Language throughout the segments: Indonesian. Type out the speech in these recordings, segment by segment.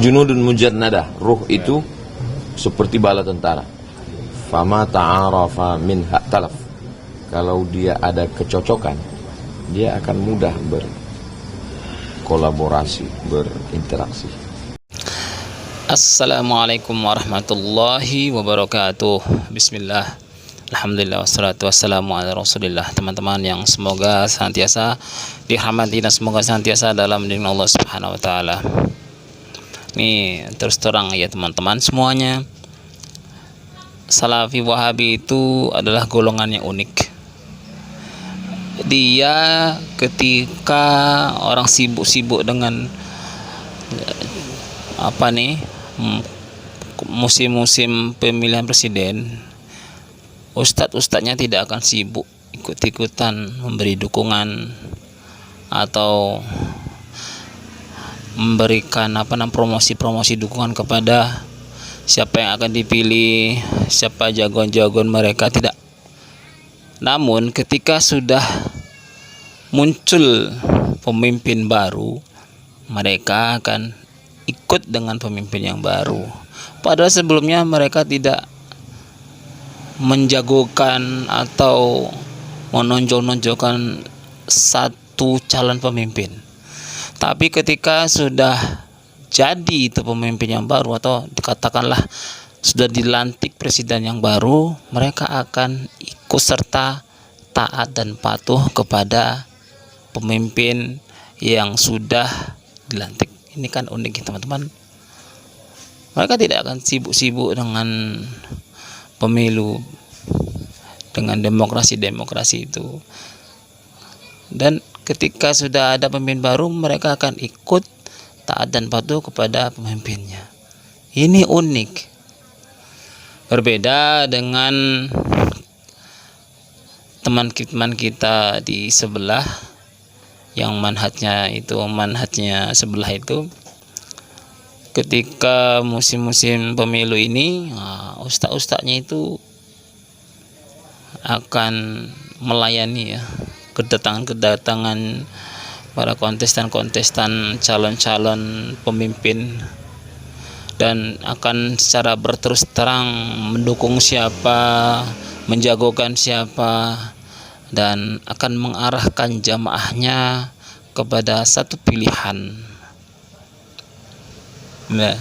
junudun mujannadah, ruh itu seperti bala tentara. Fama ta'arafa minha talaf. Kalau dia ada kecocokan, dia akan mudah berkolaborasi, berinteraksi. Assalamualaikum warahmatullahi wabarakatuh. Bismillah, alhamdulillah, wassalatu wassalamu ala rasulillah. Teman-teman yang semoga senantiasa dirahmati dan semoga senantiasa dalam lindungan Allah subhanahu wa ta'ala. Nih terus terang ya teman-teman semuanya, Salafi Wahabi itu adalah golongan yang unik. Dia ketika orang sibuk-sibuk dengan musim-musim pemilihan presiden, ustadz-ustadznya tidak akan sibuk ikut-ikutan memberi dukungan atau memberikan promosi-promosi dukungan kepada siapa yang akan dipilih, siapa jagoan-jagoan mereka, tidak. Namun ketika sudah muncul pemimpin baru, mereka akan ikut dengan pemimpin yang baru. Padahal sebelumnya mereka tidak menjagokan atau menonjol-nonjolkan satu calon pemimpin. Tapi ketika sudah jadi itu pemimpin yang baru, atau dikatakanlah sudah dilantik presiden yang baru, mereka akan ikut serta taat dan patuh kepada pemimpin yang sudah dilantik. Ini kan unik ya teman-teman. Mereka tidak akan sibuk-sibuk dengan pemilu, dengan demokrasi itu. Dan ketika sudah ada pemimpin baru, mereka akan ikut taat dan patuh kepada pemimpinnya. Ini unik. Berbeda dengan teman-teman kita di sebelah yang manhajnya sebelah itu, ketika musim-musim pemilu ini, ustaz-ustaznya itu akan melayani ya kedatangan para kontestan calon-calon pemimpin, dan akan secara berterus terang mendukung siapa, menjagokan siapa, dan akan mengarahkan jamaahnya kepada satu pilihan. Nah,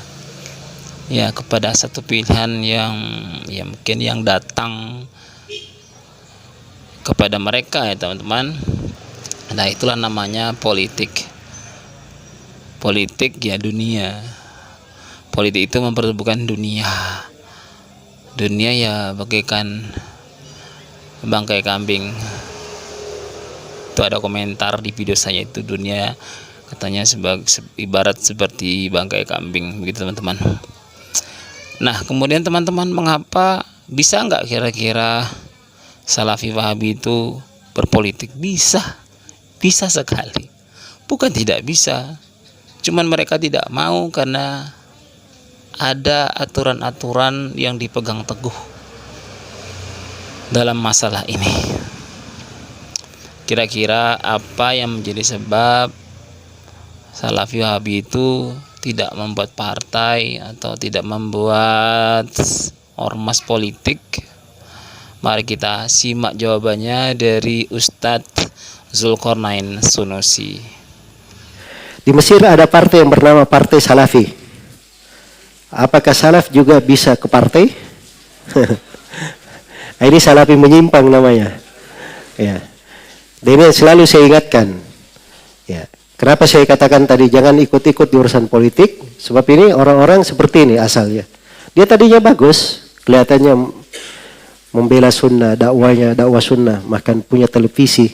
ya kepada satu pilihan yang mungkin yang datang kepada mereka ya teman-teman. Nah, itulah namanya politik. Politik ya dunia. Politik itu memperebutkan dunia. Dunia ya bagaikan bangkai kambing. Itu ada komentar di video saya itu, dunia katanya ibarat seperti bangkai kambing, begitu teman-teman. Nah, kemudian teman-teman, mengapa bisa nggak kira-kira Salafi Wahabi itu berpolitik? Bisa sekali. Bukan tidak bisa, cuman mereka tidak mau karena ada aturan-aturan yang dipegang teguh dalam masalah ini. Kira-kira apa yang menjadi sebab Salafi Wahabi itu tidak membuat partai atau tidak membuat ormas politik? Mari kita simak jawabannya dari Ustadz Zulkarnain Sunusi. Di Mesir ada partai yang bernama Partai Salafi. Apakah salaf juga bisa ke partai? Ini Salafi menyimpang namanya. Ya. Dan ini selalu saya ingatkan. Ya. Kenapa saya katakan tadi jangan ikut-ikut di urusan politik? Sebab ini orang-orang seperti ini asalnya. Dia tadinya bagus, kelihatannya membela sunnah, dakwah sunnah, bahkan punya televisi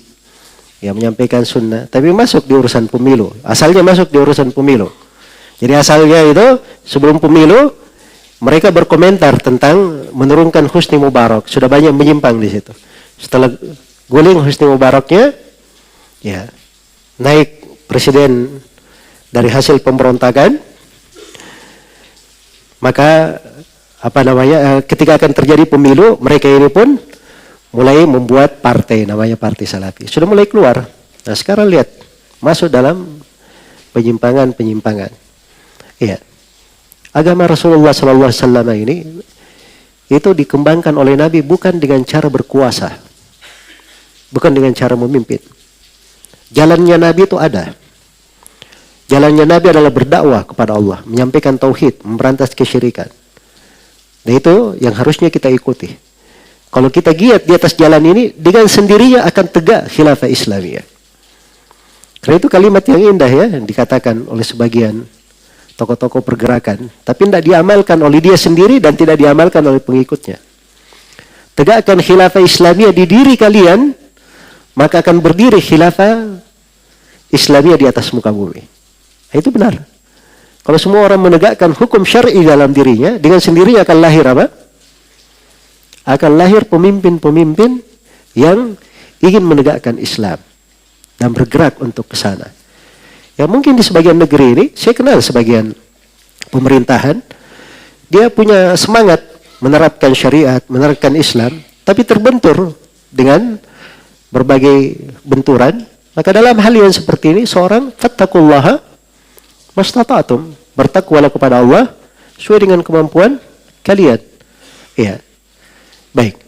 yang menyampaikan sunnah, tapi masuk di urusan pemilu. Asalnya masuk di urusan pemilu. Jadi asalnya itu sebelum pemilu mereka berkomentar tentang menurunkan Husni Mubarak. Sudah banyak menyimpang di situ. Setelah guling Husni Mubaraknya, ya naik presiden dari hasil pemberontakan, maka ketika akan terjadi pemilu, mereka ini pun mulai membuat partai namanya Partai Salafi. Sudah mulai keluar. Nah sekarang lihat masuk dalam penyimpangan. Iya. agama Rasulullah SAW ini itu dikembangkan oleh Nabi bukan dengan cara berkuasa, bukan dengan cara memimpin. Jalannya Nabi itu ada. Jalannya Nabi adalah berdakwah kepada Allah, menyampaikan tauhid, memberantas kesyirikan. Dan itu yang harusnya kita ikuti. Kalau kita giat di atas jalan ini, dengan sendirinya akan tegak khilafah Islamiyah. Karena itu kalimat yang indah ya, yang dikatakan oleh sebagian tokoh-tokoh pergerakan, tapi tidak diamalkan oleh dia sendiri dan tidak diamalkan oleh pengikutnya. Tegakkan khilafah Islamiyah di diri kalian, maka akan berdiri khilafah Islamiyah di atas muka bumi. Nah, itu benar. Kalau semua orang menegakkan hukum syar'i dalam dirinya, dengan sendirinya akan lahir apa? Akan lahir pemimpin-pemimpin yang ingin menegakkan Islam dan bergerak untuk ke sana. Ya mungkin di sebagian negeri ini, saya kenal sebagian pemerintahan, dia punya semangat menerapkan syariat, menerapkan Islam, tapi terbentur dengan berbagai benturan. Maka dalam hal yang seperti ini, seorang fattaqullaha mastata'tum, bertakwalah kepada Allah sesuai dengan kemampuan kalian. Ya, baik.